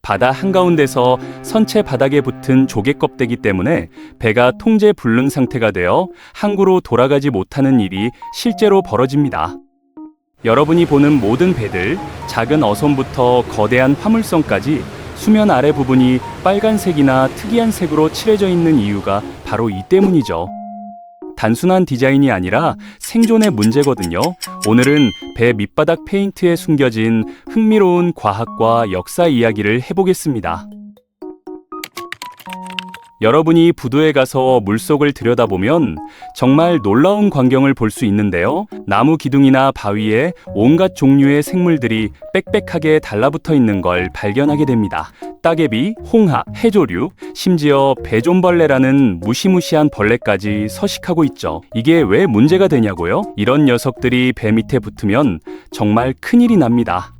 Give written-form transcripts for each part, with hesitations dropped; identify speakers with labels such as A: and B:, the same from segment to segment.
A: 바다 한가운데서 선체 바닥에 붙은 조개 껍데기 때문에 배가 통제 불능 상태가 되어 항구로 돌아가지 못하는 일이 실제로 벌어집니다. 여러분이 보는 모든 배들, 작은 어선부터 거대한 화물선까지 수면 아래 부분이 빨간색이나 특이한 색으로 칠해져 있는 이유가 바로 이 때문이죠. 단순한 디자인이 아니라 생존의 문제거든요. 오늘은 배 밑바닥 페인트에 숨겨진 흥미로운 과학과 역사 이야기를 해보겠습니다. 여러분이 부두에 가서 물속을 들여다보면 정말 놀라운 광경을 볼 수 있는데요. 나무 기둥이나 바위에 온갖 종류의 생물들이 빽빽하게 달라붙어 있는 걸 발견하게 됩니다. 따개비, 홍합, 해조류, 심지어 배존벌레라는 무시무시한 벌레까지 서식하고 있죠. 이게 왜 문제가 되냐고요? 이런 녀석들이 배 밑에 붙으면 정말 큰일이 납니다.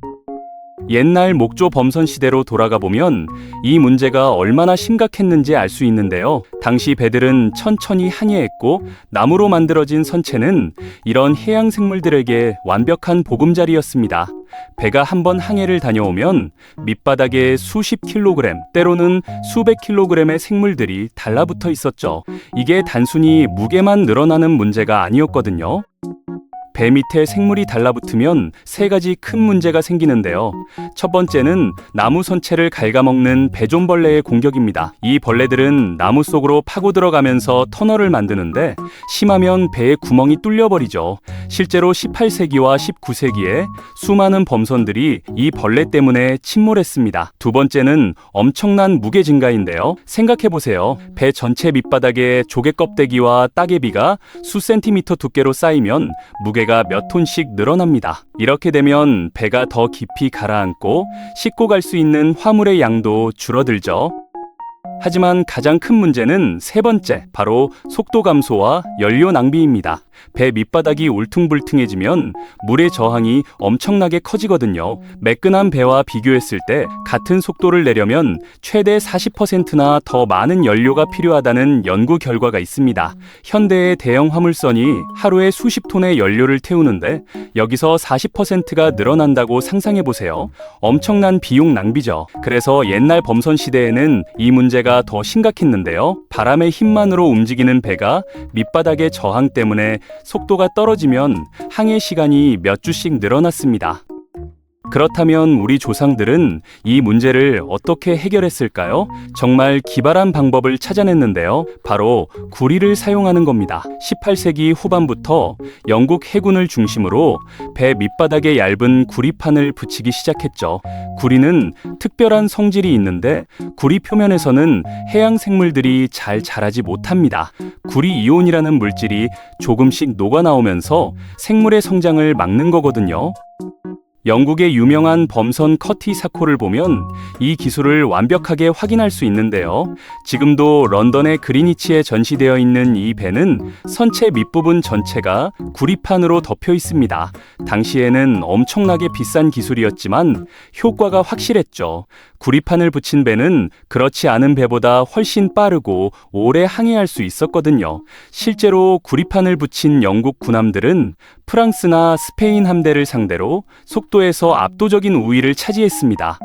A: 옛날 목조 범선 시대로 돌아가 보면 이 문제가 얼마나 심각했는지 알 수 있는데요. 당시 배들은 천천히 항해했고 나무로 만들어진 선체는 이런 해양 생물들에게 완벽한 보금자리였습니다. 배가 한번 항해를 다녀오면 밑바닥에 수십 킬로그램, 때로는 수백 킬로그램의 생물들이 달라붙어 있었죠. 이게 단순히 무게만 늘어나는 문제가 아니었거든요. 배 밑에 생물이 달라붙으면 세 가지 큰 문제가 생기는데요. 첫 번째는 나무 선체를 갉아먹는 배존벌레의 공격입니다. 이 벌레들은 나무 속으로 파고 들어가면서 터널을 만드는데 심하면 배의 구멍이 뚫려버리죠. 실제로 18세기와 19세기에 수많은 범선들이 이 벌레 때문에 침몰했습니다. 두 번째는 엄청난 무게 증가인데요. 생각해보세요. 배 전체 밑바닥에 조개 껍데기와 따개비가 수 센티미터 두께로 쌓이면 무게가 몇 톤씩 늘어납니다. 이렇게 되면 배가 더 깊이 가라앉고 싣고 갈 수 있는 화물의 양도 줄어들죠. 하지만 가장 큰 문제는 세 번째, 바로 속도 감소와 연료 낭비입니다. 배 밑바닥이 울퉁불퉁해지면 물의 저항이 엄청나게 커지거든요. 매끈한 배와 비교했을 때 같은 속도를 내려면 최대 40%나 더 많은 연료가 필요하다는 연구 결과가 있습니다. 현대의 대형 화물선이 하루에 수십 톤의 연료를 태우는데 여기서 40%가 늘어난다고 상상해보세요. 엄청난 비용 낭비죠. 그래서 옛날 범선 시대에는 이 문제가 더 심각했는데요. 바람의 힘만으로 움직이는 배가 밑바닥의 저항 때문에 속도가 떨어지면 항해 시간이 몇 주씩 늘어났습니다. 그렇다면 우리 조상들은 이 문제를 어떻게 해결했을까요? 정말 기발한 방법을 찾아냈는데요. 바로 구리를 사용하는 겁니다. 18세기 후반부터 영국 해군을 중심으로 배 밑바닥에 얇은 구리판을 붙이기 시작했죠. 구리는 특별한 성질이 있는데 구리 표면에서는 해양 생물들이 잘 자라지 못합니다. 구리 이온이라는 물질이 조금씩 녹아나오면서 생물의 성장을 막는 거거든요. 영국의 유명한 범선 커티사코를 보면 이 기술을 완벽하게 확인할 수 있는데요. 지금도 런던의 그리니치에 전시되어 있는 이 배는 선체 밑부분 전체가 구리판으로 덮여 있습니다. 당시에는 엄청나게 비싼 기술이었지만 효과가 확실했죠. 구리판을 붙인 배는 그렇지 않은 배보다 훨씬 빠르고 오래 항해할 수 있었거든요. 실제로 구리판을 붙인 영국 군함들은 프랑스나 스페인 함대를 상대로 속도에서 압도적인 우위를 차지했습니다.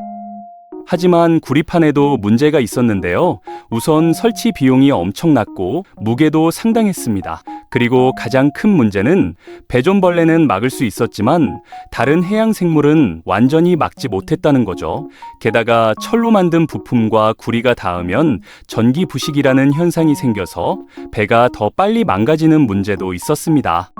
A: 하지만 구리판에도 문제가 있었는데요. 우선 설치 비용이 엄청났고 무게도 상당했습니다. 그리고 가장 큰 문제는 배존벌레는 막을 수 있었지만 다른 해양 생물은 완전히 막지 못했다는 거죠. 게다가 철로 만든 부품과 구리가 닿으면 전기 부식이라는 현상이 생겨서 배가 더 빨리 망가지는 문제도 있었습니다.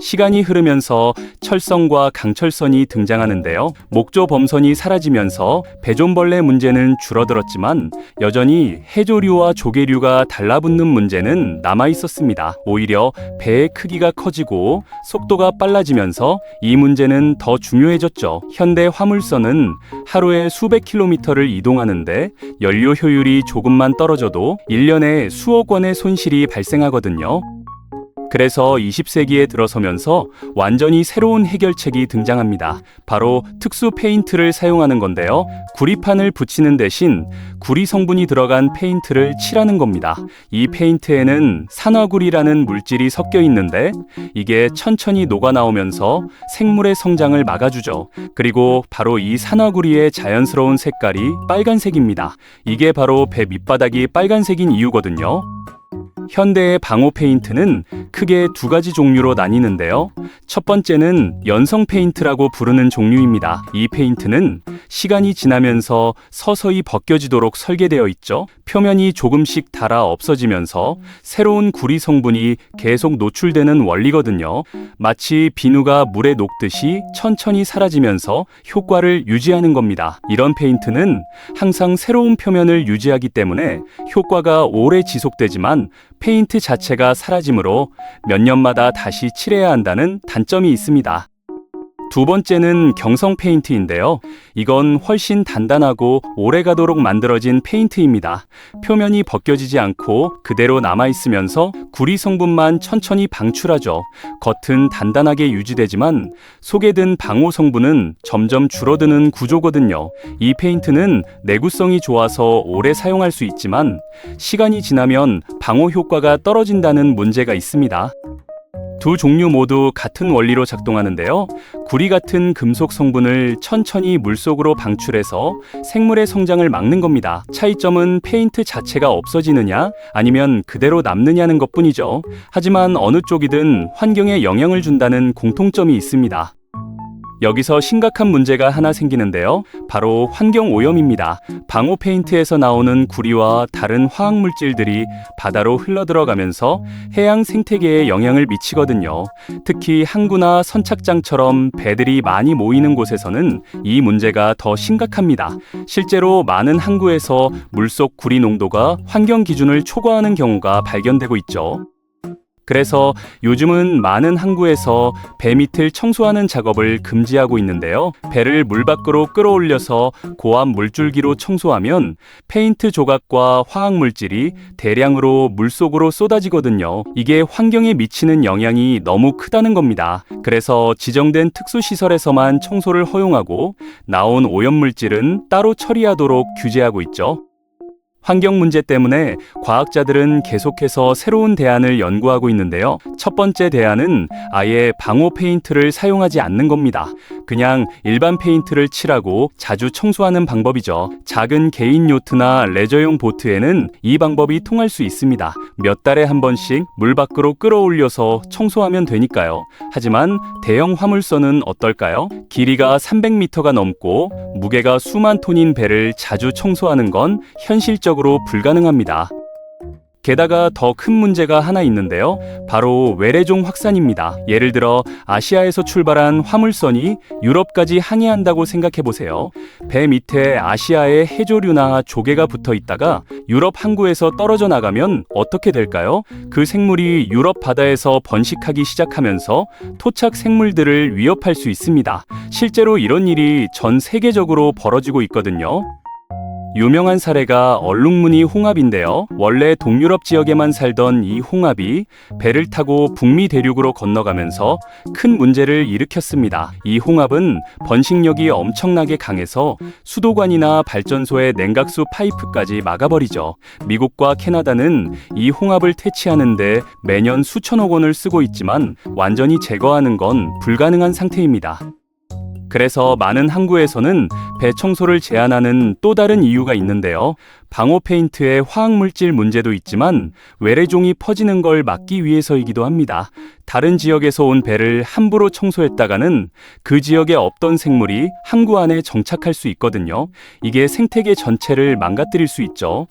A: 시간이 흐르면서 철선과 강철선이 등장하는데요. 목조 범선이 사라지면서 배존벌레 문제는 줄어들었지만 여전히 해조류와 조개류가 달라붙는 문제는 남아 있었습니다. 오히려 배의 크기가 커지고 속도가 빨라지면서 이 문제는 더 중요해졌죠. 현대 화물선은 하루에 수백 킬로미터를 이동하는데 연료 효율이 조금만 떨어져도 1년에 수억 원의 손실이 발생하거든요. 그래서 20세기에 들어서면서 완전히 새로운 해결책이 등장합니다. 바로 특수 페인트를 사용하는 건데요. 구리판을 붙이는 대신 구리 성분이 들어간 페인트를 칠하는 겁니다. 이 페인트에는 산화구리라는 물질이 섞여 있는데 이게 천천히 녹아나오면서 생물의 성장을 막아주죠. 그리고 바로 이 산화구리의 자연스러운 색깔이 빨간색입니다. 이게 바로 배 밑바닥이 빨간색인 이유거든요. 현대의 방호 페인트는 크게 두 가지 종류로 나뉘는데요. 첫 번째는 연성 페인트라고 부르는 종류입니다. 이 페인트는 시간이 지나면서 서서히 벗겨지도록 설계되어 있죠. 표면이 조금씩 닳아 없어지면서 새로운 구리 성분이 계속 노출되는 원리거든요. 마치 비누가 물에 녹듯이 천천히 사라지면서 효과를 유지하는 겁니다. 이런 페인트는 항상 새로운 표면을 유지하기 때문에 효과가 오래 지속되지만 페인트 자체가 사라지므로 몇 년마다 다시 칠해야 한다는 단점이 있습니다. 두 번째는 경성 페인트인데요. 이건 훨씬 단단하고 오래가도록 만들어진 페인트입니다. 표면이 벗겨지지 않고 그대로 남아있으면서 구리 성분만 천천히 방출하죠. 겉은 단단하게 유지되지만 속에 든 방호 성분은 점점 줄어드는 구조거든요. 이 페인트는 내구성이 좋아서 오래 사용할 수 있지만 시간이 지나면 방호 효과가 떨어진다는 문제가 있습니다. 두 종류 모두 같은 원리로 작동하는데요. 구리 같은 금속 성분을 천천히 물속으로 방출해서 생물의 성장을 막는 겁니다. 차이점은 페인트 자체가 없어지느냐 아니면 그대로 남느냐는 것뿐이죠. 하지만 어느 쪽이든 환경에 영향을 준다는 공통점이 있습니다. 여기서 심각한 문제가 하나 생기는데요. 바로 환경 오염입니다. 방호 페인트에서 나오는 구리와 다른 화학 물질들이 바다로 흘러들어가면서 해양 생태계에 영향을 미치거든요. 특히 항구나 선착장처럼 배들이 많이 모이는 곳에서는 이 문제가 더 심각합니다. 실제로 많은 항구에서 물속 구리 농도가 환경 기준을 초과하는 경우가 발견되고 있죠. 그래서 요즘은 많은 항구에서 배 밑을 청소하는 작업을 금지하고 있는데요. 배를 물 밖으로 끌어올려서 고압 물줄기로 청소하면 페인트 조각과 화학 물질이 대량으로 물속으로 쏟아지거든요. 이게 환경에 미치는 영향이 너무 크다는 겁니다. 그래서 지정된 특수시설에서만 청소를 허용하고 나온 오염물질은 따로 처리하도록 규제하고 있죠. 환경 문제 때문에 과학자들은 계속해서 새로운 대안을 연구하고 있는데요. 첫 번째 대안은 아예 방호 페인트를 사용하지 않는 겁니다. 그냥 일반 페인트를 칠하고 자주 청소하는 방법이죠. 작은 개인 요트나 레저용 보트에는 이 방법이 통할 수 있습니다. 몇 달에 한 번씩 물 밖으로 끌어올려서 청소하면 되니까요. 하지만 대형 화물선은 어떨까요? 길이가 300m가 넘고 무게가 수만 톤인 배를 자주 청소하는 건 현실적으로 불가능합니다. 게다가 더 큰 문제가 하나 있는데요. 바로 외래종 확산입니다. 예를 들어 아시아에서 출발한 화물선이 유럽까지 항해한다고 생각해 보세요. 배 밑에 아시아의 해조류나 조개가 붙어 있다가 유럽 항구에서 떨어져 나가면 어떻게 될까요? 그 생물이 유럽 바다에서 번식하기 시작하면서 토착 생물들을 위협할 수 있습니다. 실제로 이런 일이 전 세계적으로 벌어지고 있거든요. 유명한 사례가 얼룩무늬 홍합인데요. 원래 동유럽 지역에만 살던 이 홍합이 배를 타고 북미 대륙으로 건너가면서 큰 문제를 일으켰습니다. 이 홍합은 번식력이 엄청나게 강해서 수도관이나 발전소의 냉각수 파이프까지 막아버리죠. 미국과 캐나다는 이 홍합을 퇴치하는데 매년 수천억 원을 쓰고 있지만 완전히 제거하는 건 불가능한 상태입니다. 그래서 많은 항구에서는 배 청소를 제한하는 또 다른 이유가 있는데요. 방호 페인트의 화학물질 문제도 있지만 외래종이 퍼지는 걸 막기 위해서이기도 합니다. 다른 지역에서 온 배를 함부로 청소했다가는 그 지역에 없던 생물이 항구 안에 정착할 수 있거든요. 이게 생태계 전체를 망가뜨릴 수 있죠.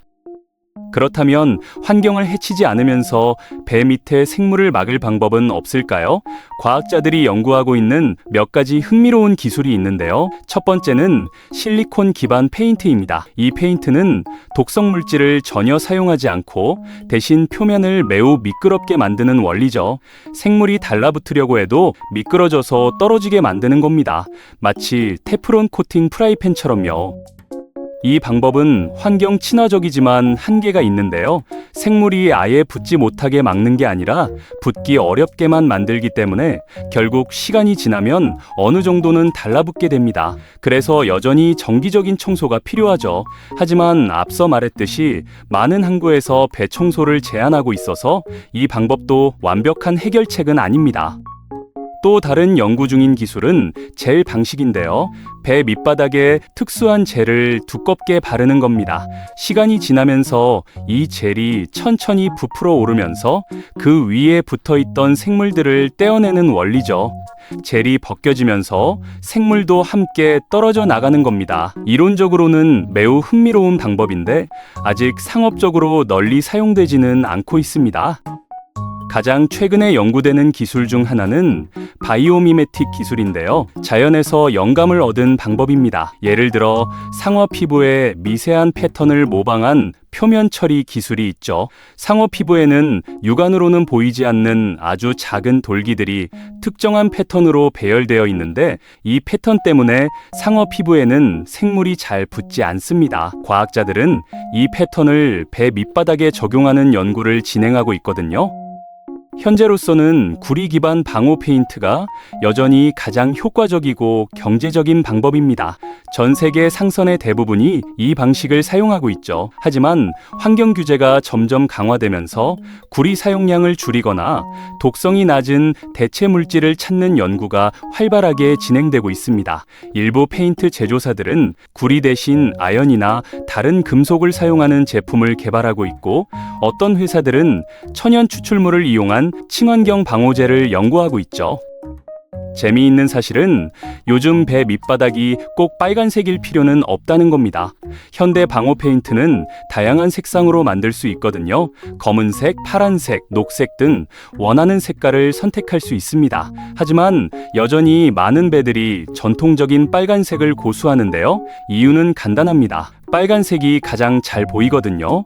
A: 그렇다면 환경을 해치지 않으면서 배 밑에 생물을 막을 방법은 없을까요? 과학자들이 연구하고 있는 몇 가지 흥미로운 기술이 있는데요. 첫 번째는 실리콘 기반 페인트입니다. 이 페인트는 독성 물질을 전혀 사용하지 않고 대신 표면을 매우 미끄럽게 만드는 원리죠. 생물이 달라붙으려고 해도 미끄러져서 떨어지게 만드는 겁니다. 마치 테프론 코팅 프라이팬처럼요. 이 방법은 환경 친화적이지만 한계가 있는데요. 생물이 아예 붙지 못하게 막는 게 아니라 붙기 어렵게만 만들기 때문에 결국 시간이 지나면 어느 정도는 달라붙게 됩니다. 그래서 여전히 정기적인 청소가 필요하죠. 하지만 앞서 말했듯이 많은 항구에서 배 청소를 제한하고 있어서 이 방법도 완벽한 해결책은 아닙니다. 또 다른 연구 중인 기술은 젤 방식인데요. 배 밑바닥에 특수한 젤을 두껍게 바르는 겁니다. 시간이 지나면서 이 젤이 천천히 부풀어 오르면서 그 위에 붙어 있던 생물들을 떼어내는 원리죠. 젤이 벗겨지면서 생물도 함께 떨어져 나가는 겁니다. 이론적으로는 매우 흥미로운 방법인데 아직 상업적으로 널리 사용되지는 않고 있습니다. 가장 최근에 연구되는 기술 중 하나는 바이오미메틱 기술인데요. 자연에서 영감을 얻은 방법입니다. 예를 들어 상어 피부의 미세한 패턴을 모방한 표면 처리 기술이 있죠. 상어 피부에는 육안으로는 보이지 않는 아주 작은 돌기들이 특정한 패턴으로 배열되어 있는데 이 패턴 때문에 상어 피부에는 생물이 잘 붙지 않습니다. 과학자들은 이 패턴을 배 밑바닥에 적용하는 연구를 진행하고 있거든요. 현재로서는 구리 기반 방호 페인트가 여전히 가장 효과적이고 경제적인 방법입니다. 전 세계 상선의 대부분이 이 방식을 사용하고 있죠. 하지만 환경 규제가 점점 강화되면서 구리 사용량을 줄이거나 독성이 낮은 대체 물질을 찾는 연구가 활발하게 진행되고 있습니다. 일부 페인트 제조사들은 구리 대신 아연이나 다른 금속을 사용하는 제품을 개발하고 있고, 어떤 회사들은 천연 추출물을 이용한 친환경 방호제를 연구하고 있죠. 재미있는 사실은 요즘 배 밑바닥이 꼭 빨간색일 필요는 없다는 겁니다. 현대 방호 페인트는 다양한 색상으로 만들 수 있거든요. 검은색, 파란색, 녹색 등 원하는 색깔을 선택할 수 있습니다. 하지만 여전히 많은 배들이 전통적인 빨간색을 고수하는데요. 이유는 간단합니다. 빨간색이 가장 잘 보이거든요.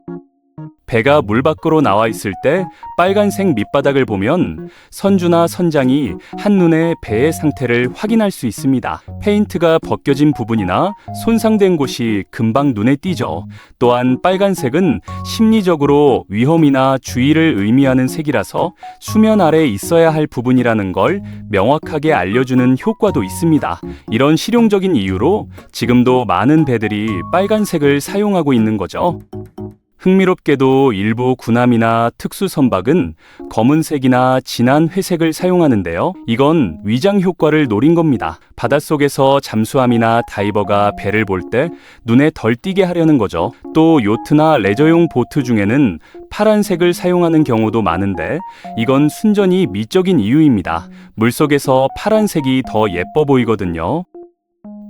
A: 배가 물 밖으로 나와 있을 때 빨간색 밑바닥을 보면 선주나 선장이 한눈에 배의 상태를 확인할 수 있습니다. 페인트가 벗겨진 부분이나 손상된 곳이 금방 눈에 띄죠. 또한 빨간색은 심리적으로 위험이나 주의를 의미하는 색이라서 수면 아래 있어야 할 부분이라는 걸 명확하게 알려주는 효과도 있습니다. 이런 실용적인 이유로 지금도 많은 배들이 빨간색을 사용하고 있는 거죠. 흥미롭게도 일부 군함이나 특수선박은 검은색이나 진한 회색을 사용하는데요. 이건 위장 효과를 노린 겁니다. 바닷속에서 잠수함이나 다이버가 배를 볼 때 눈에 덜 띄게 하려는 거죠. 또 요트나 레저용 보트 중에는 파란색을 사용하는 경우도 많은데 이건 순전히 미적인 이유입니다. 물속에서 파란색이 더 예뻐 보이거든요.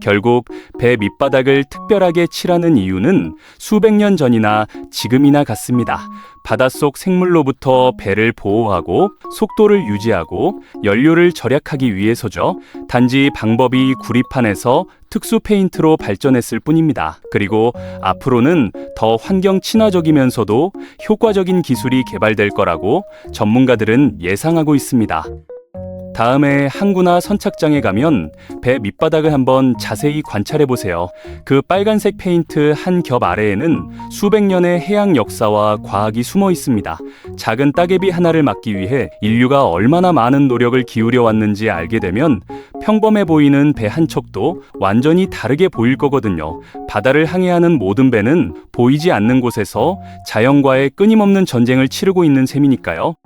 A: 결국 배 밑바닥을 특별하게 칠하는 이유는 수백 년 전이나 지금이나 같습니다. 바닷속 생물로부터 배를 보호하고 속도를 유지하고 연료를 절약하기 위해서죠. 단지 방법이 구리판에서 특수 페인트로 발전했을 뿐입니다. 그리고 앞으로는 더 환경 친화적이면서도 효과적인 기술이 개발될 거라고 전문가들은 예상하고 있습니다. 다음에 항구나 선착장에 가면 배 밑바닥을 한번 자세히 관찰해 보세요. 그 빨간색 페인트 한 겹 아래에는 수백 년의 해양 역사와 과학이 숨어 있습니다. 작은 따개비 하나를 막기 위해 인류가 얼마나 많은 노력을 기울여 왔는지 알게 되면 평범해 보이는 배 한 척도 완전히 다르게 보일 거거든요. 바다를 항해하는 모든 배는 보이지 않는 곳에서 자연과의 끊임없는 전쟁을 치르고 있는 셈이니까요.